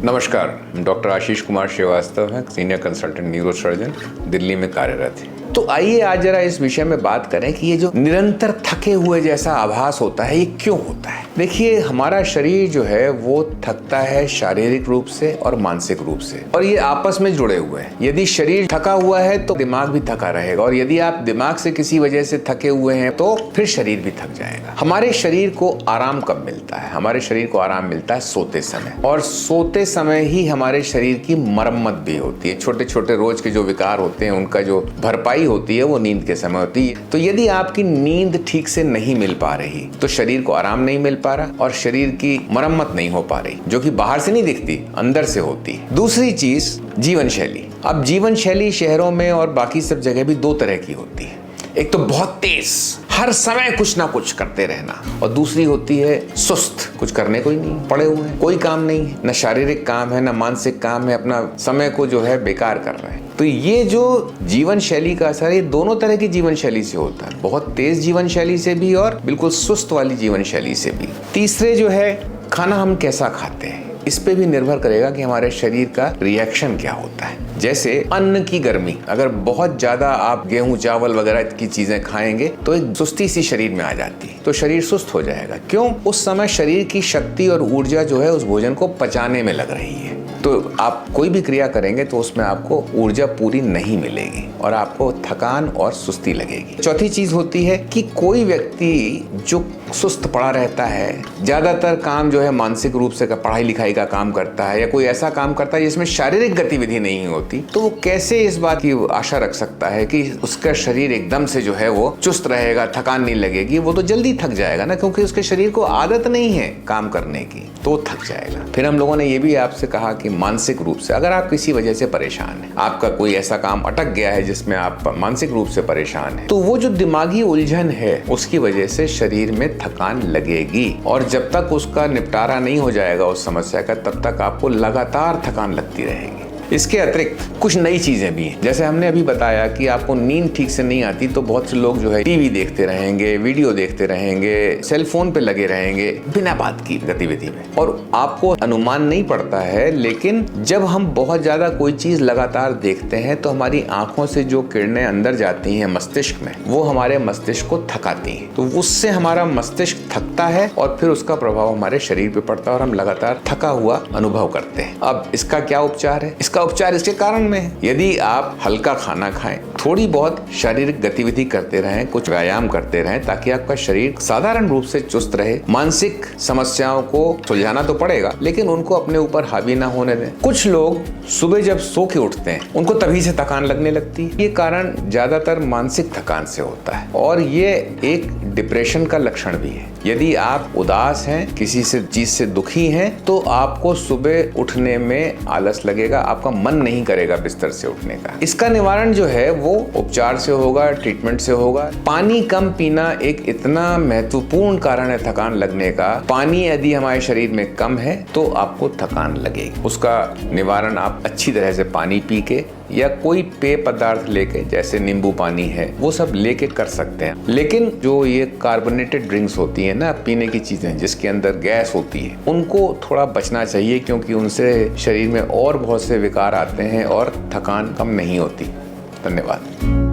नमस्कार, डॉक्टर आशीष कुमार श्रीवास्तव हैं, senior consultant neurosurgeon, Delhi में कार्यरत है। तो आइए आज जरा इस विषय में बात करें कि ये जो निरंतर थके हुए जैसा आभास होता है, ये क्यों होता है। देखिए, हमारा शरीर जो है वो थकता है शारीरिक रूप से और मानसिक रूप से, और ये आपस में जुड़े हुए हैं। यदि शरीर थका हुआ है तो दिमाग भी थका रहेगा, और यदि आप दिमाग से किसी वजह से थके हुए हैं तो फिर शरीर भी थक जाएगा। हमारे शरीर को आराम कब मिलता है? हमारे शरीर को आराम मिलता है सोते समय, और सोते समय ही हमारे शरीर की मरम्मत भी होती है। छोटे छोटे रोज के जो विकार होते हैं उनका जो भरपाई होती है वो नींद के समय होती है। तो यदि आपकी नींद ठीक से नहीं मिल पा रही तो शरीर को आराम नहीं मिल पा रहा और शरीर की मरम्मत नहीं हो पा रही, जो कि बाहर से नहीं दिखती, अंदर से होती है। दूसरी चीज जीवन शैली। अब जीवन शैली शहरों में और बाकी सब जगह भी दो तरह की होती है। एक तो बहुत तेज, हर समय कुछ ना कुछ करते रहना, और दूसरी होती है सुस्त, कुछ करने को ही नहीं, पड़े हुए हैं, कोई काम नहीं है, न शारीरिक काम है न मानसिक काम है, अपना समय को जो है बेकार कर रहे हैं। तो ये जो जीवन शैली का असर है, दोनों तरह की जीवन शैली से होता है, बहुत तेज जीवन शैली से भी और बिल्कुल सुस्त वाली जीवन शैली से भी। तीसरे जो है, खाना हम कैसा खाते हैं, इस पे भी निर्भर करेगा कि हमारे शरीर का रिएक्शन क्या होता है। जैसे अन्न की गर्मी, अगर बहुत ज्यादा आप गेहूं चावल वगैरह की चीजें खाएंगे तो एक सुस्ती सी शरीर में आ जाती है, तो शरीर सुस्त हो जाएगा। क्यों? उस समय शरीर की शक्ति और ऊर्जा जो है उस भोजन को पचाने में लग रही है। तो आप कोई भी क्रिया करेंगे तो उसमें आपको ऊर्जा पूरी नहीं मिलेगी और आपको थकान और सुस्ती लगेगी। चौथी चीज होती है कि कोई व्यक्ति जो सुस्त पड़ा रहता है, ज्यादातर काम जो है मानसिक रूप से पढ़ाई लिखाई का काम करता है, या कोई ऐसा काम करता है जिसमें शारीरिक गतिविधि नहीं होती, तो वो कैसे इस बात की आशा रख सकता है कि उसका शरीर एकदम से जो है वो चुस्त रहेगा, थकान नहीं लगेगी? वो तो जल्दी थक जाएगा ना, क्योंकि उसके शरीर को आदत नहीं है काम करने की, तो थक जाएगा। फिर हम लोगों ने ये भी आपसे कहा कि मानसिक रूप से अगर आप किसी वजह से परेशान हैं, आपका कोई ऐसा काम अटक गया है जिसमें आप मानसिक रूप से परेशान हैं, तो वो जो दिमागी उलझन है उसकी वजह से शरीर में थकान लगेगी, और जब तक उसका निपटारा नहीं हो जाएगा उस समस्या का, तब तक आपको लगातार थकान लगती रहेगी। इसके अतिरिक्त कुछ नई चीजें भी हैं। जैसे हमने अभी बताया कि आपको नींद ठीक से नहीं आती तो बहुत से लोग जो है टीवी देखते रहेंगे, वीडियो देखते रहेंगे, सेल फोन पे लगे रहेंगे बिना बात की गतिविधि में, और आपको अनुमान नहीं पड़ता है। लेकिन जब हम बहुत ज्यादा कोई चीज लगातार देखते हैं तो हमारी आंखों से जो किरणें अंदर जाती हैं मस्तिष्क में, वो हमारे मस्तिष्क को थकाती हैं, तो उससे हमारा मस्तिष्क थकता है और फिर उसका प्रभाव हमारे शरीर पे पड़ता है और हम लगातार थका हुआ अनुभव करते हैं। अब इसका क्या उपचार है? इसका उपचार इसके कारण में है। यदि आप हल्का खाना खाएं, थोड़ी बहुत शारीरिक गतिविधि करते रहें, कुछ व्यायाम करते रहें, ताकि आपका शरीर साधारण रूप से चुस्त रहे। मानसिक समस्याओं को सुलझाना तो पड़ेगा, लेकिन उनको अपने ऊपर हावी ना होने दें। कुछ लोग सुबह जब सो के उठते हैं उनको तभी से थकान लगने लगती है। ये कारण ज्यादातर मानसिक थकान से होता है, और ये एक डिप्रेशन का लक्षण भी है। यदि आप उदास हैं, किसी से चीज से दुखी हैं, तो आपको सुबह उठने में आलस लगेगा, आपका मन नहीं करेगा बिस्तर से उठने का। इसका निवारण जो है वो उपचार से होगा, ट्रीटमेंट से होगा। पानी कम पीना एक इतना महत्वपूर्ण कारण है थकान लगने का। पानी यदि हमारे शरीर में कम है तो आपको थकान लगेगी। उसका निवारण आप अच्छी तरह से पानी पी के या कोई पेय पदार्थ लेके, जैसे नींबू पानी है, वो सब लेके कर सकते हैं। लेकिन जो ये कार्बोनेटेड ड्रिंक्स होती है ना, पीने की चीजें जिसके अंदर गैस होती है, उनको थोड़ा बचना चाहिए, क्योंकि उनसे शरीर में और बहुत से विकार आते हैं और थकान कम नहीं होती। धन्यवाद।